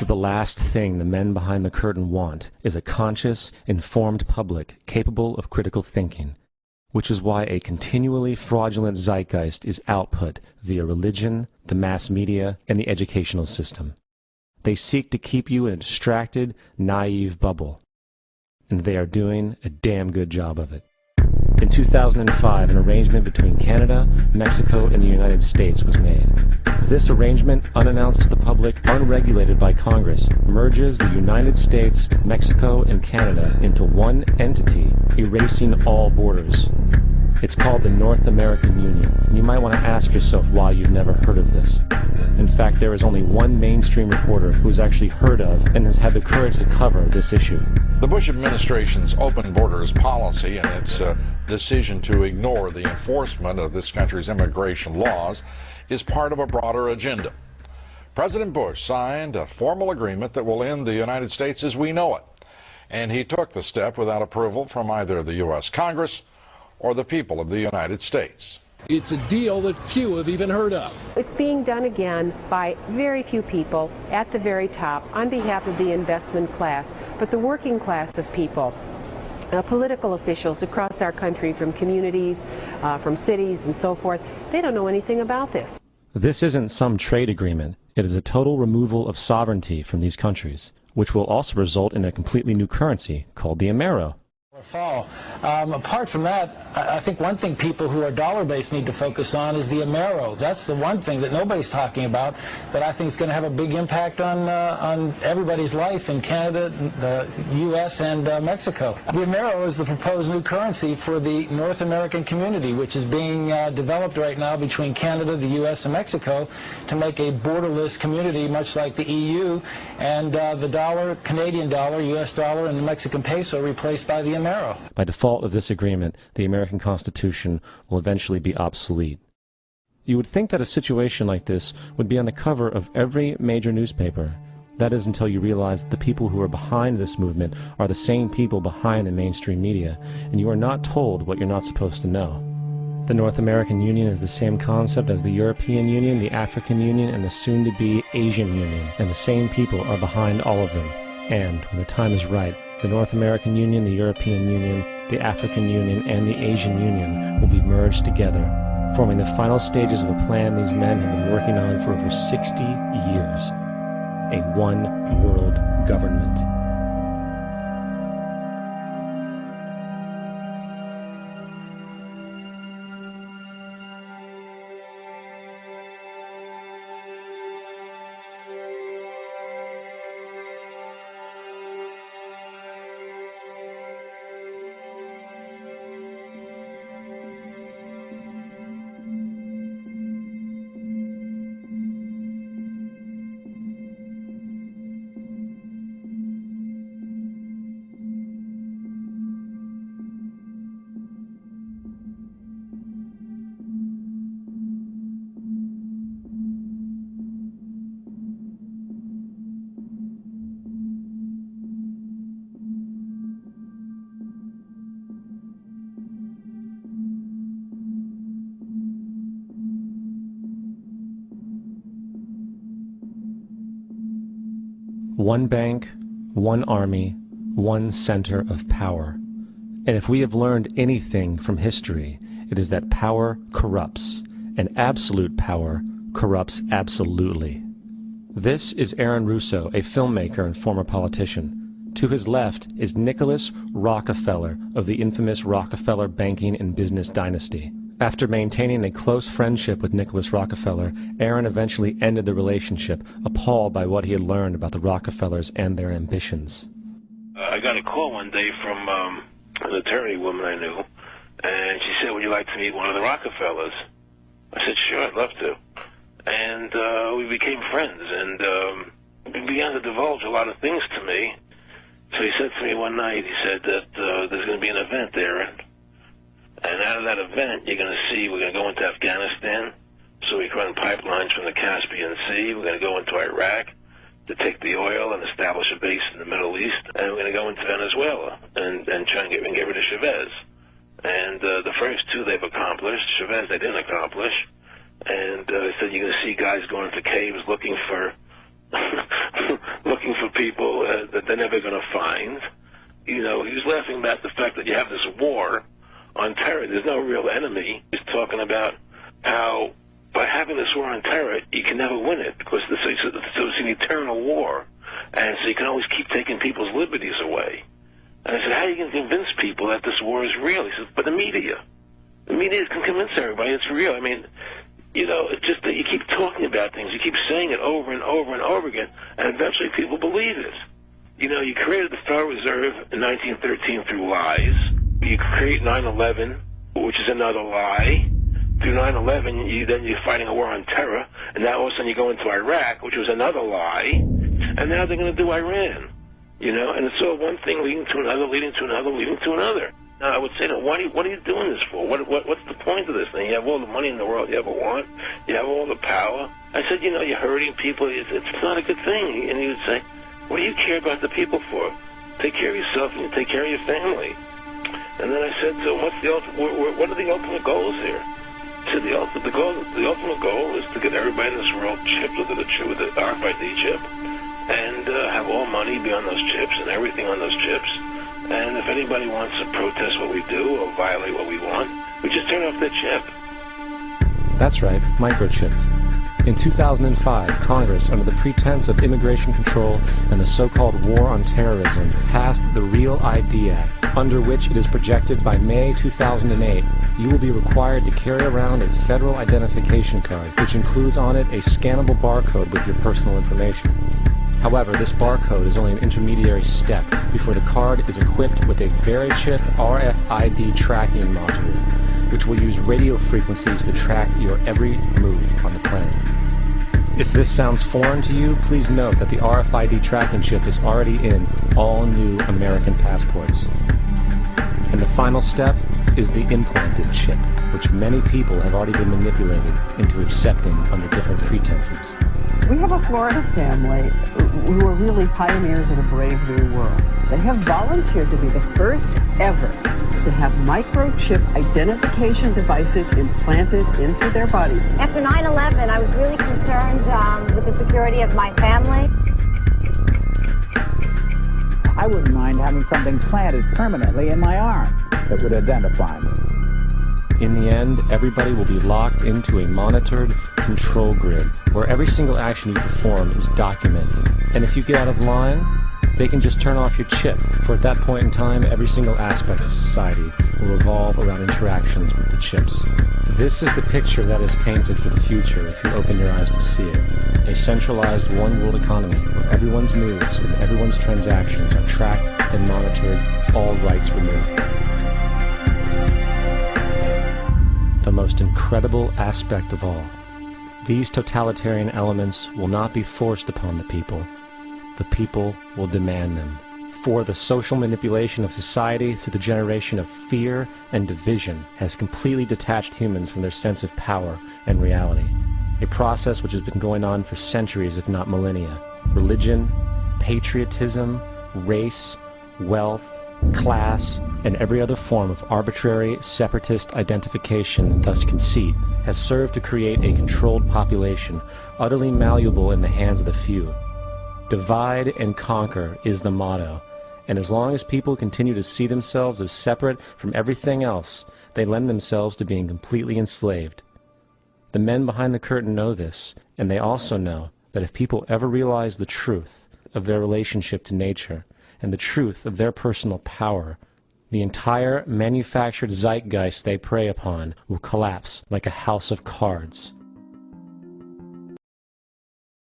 The last thing the men behind the curtain want is a conscious, informed public capable of critical thinking, which is why a continually fraudulent zeitgeist is output via religion, the mass media, and the educational system. They seek to keep you in a distracted, naive bubble, and they are doing a damn good job of it. In 2005, an arrangement between Canada, Mexico, and the United States was made. This arrangement, unannounced to the public, unregulated by Congress, merges the United States, Mexico, and Canada into one entity, erasing all borders. It's called the North American Union, and you might want to ask yourself why you've never heard of this. In fact, there is only one mainstream reporter who has actually heard of and has had the courage to cover this issue. The Bush administration's open borders policy and its decision to ignore the enforcement of this country's immigration laws is part of a broader agenda. President Bush signed a formal agreement that will end the United States as we know it, and he took the step without approval from either the U.S. Congress or the people of the United States. It's a deal that few have even heard of. It's being done again by very few people at the very top on behalf of the investment class, but the working class of people, political officials across our country, from communities, from cities and so forth, they don't know anything about this. This isn't some trade agreement. It is a total removal of sovereignty from these countries, which will also result in a completely new currency called the Amero. Fall. Apart from that, I think one thing people who are dollar-based need to focus on is the Amero. That's the one thing that nobody's talking about that I think is going to have a big impact on everybody's life in Canada, the U.S., and Mexico. The Amero is the proposed new currency for the North American community, which is being developed right now between Canada, the U.S., and Mexico to make a borderless community, much like the EU, and the dollar, Canadian dollar, U.S. dollar, and the Mexican peso replaced by the Amero. By default of this agreement, the American Constitution will eventually be obsolete. You would think that a situation like this would be on the cover of every major newspaper. That is until you realize that the people who are behind this movement are the same people behind the mainstream media, and you are not told what you're not supposed to know. The North American Union is the same concept as the European Union, the African Union, and the soon-to-be Asian Union, and the same people are behind all of them. And, when the time is right, the North American Union, the European Union, the African Union, and the Asian Union will be merged together, forming the final stages of a plan these men have been working on for over 60 years. A one-world government. One bank, one army, one center of power. And if we have learned anything from history, it is that power corrupts, and absolute power corrupts absolutely. This is Aaron Russo, a filmmaker and former politician. To his left is Nicholas Rockefeller of the infamous Rockefeller banking and business dynasty. After maintaining a close friendship with Nicholas Rockefeller, Aaron eventually ended the relationship, appalled by what he had learned about the Rockefellers and their ambitions. I got a call one day from an attorney woman I knew, and she said, "Would you like to meet one of the Rockefellers?" I said, "Sure, I'd love to." And we became friends, and he began to divulge a lot of things to me. So he said to me one night, he said that there's going to be an event there. And out of that event, you're going to see we're going to go into Afghanistan, so we can run pipelines from the Caspian Sea. We're going to go into Iraq to take the oil and establish a base in the Middle East. And we're going to go into Venezuela and try and get rid of Chavez. And the first two they've accomplished. Chavez they didn't accomplish. And he said you're going to see guys going into caves looking for was laughing about the fact that you have this war on terror. There's no real enemy. He's talking about how by having this war on terror, you can never win it because it's an eternal war. And so you can always keep taking people's liberties away. And I said, how are you going to convince people that this war is real? He says, but the media can convince everybody it's real. I mean, you know, it's just that you keep talking about things, you keep saying it over and over and over again, and eventually people believe it. You know, you created the Federal Reserve in 1913 through lies. You create 9/11, which is another lie. Through 9/11, you're fighting a war on terror, and now all of a sudden you go into Iraq, which was another lie, and now they're going to do Iran. You know, and it's all one thing leading to another, leading to another, leading to another. Now, I would say, what are you doing this for? What's the point of this thing? You have all the money in the world you ever want. You have all the power. I said, you know, you're hurting people. It's not a good thing. And he would say, what do you care about the people for? Take care of yourself and you take care of your family. And then I said, so what are the ultimate goals here? He said, the ultimate goal is to get everybody in this world chipped with the RFID chip and have all money be on those chips and everything on those chips. And if anybody wants to protest what we do or violate what we want, we just turn off their chip. That's right, microchipped. In 2005, Congress, under the pretense of immigration control and the so-called War on Terrorism, passed the REAL ID Act, under which it is projected by May 2008, you will be required to carry around a federal identification card, which includes on it a scannable barcode with your personal information. However, this barcode is only an intermediary step before the card is equipped with a VeriChip RFID tracking module, which will use radio frequencies to track your every move on the planet. If this sounds foreign to you, please note that the RFID tracking chip is already in all new American passports. And the final step is the implanted chip, which many people have already been manipulated into accepting under different pretenses. We have a Florida family who are really pioneers of a brave new world. They have volunteered to be the first ever to have microchip identification devices implanted into their body. After 9/11, I was really concerned with the security of my family. I wouldn't mind having something planted permanently in my arm that would identify me. In the end, everybody will be locked into a monitored control grid where every single action you perform is documented. And if you get out of line, they can just turn off your chip, for at that point in time, every single aspect of society will revolve around interactions with the chips. This is the picture that is painted for the future if you open your eyes to see it. A centralized one-world economy where everyone's moves and everyone's transactions are tracked and monitored, all rights removed. The most incredible aspect of all, these totalitarian elements will not be forced upon the people will demand them. For the social manipulation of society through the generation of fear and division has completely detached humans from their sense of power and reality, a process which has been going on for centuries if not millennia. Religion, patriotism, race, wealth, class, and every other form of arbitrary, separatist identification and thus conceit has served to create a controlled population, utterly malleable in the hands of the few. Divide and conquer is the motto, and as long as people continue to see themselves as separate from everything else, they lend themselves to being completely enslaved. The men behind the curtain know this, and they also know that if people ever realize the truth of their relationship to nature, and the truth of their personal power, the entire manufactured zeitgeist they prey upon will collapse like a house of cards.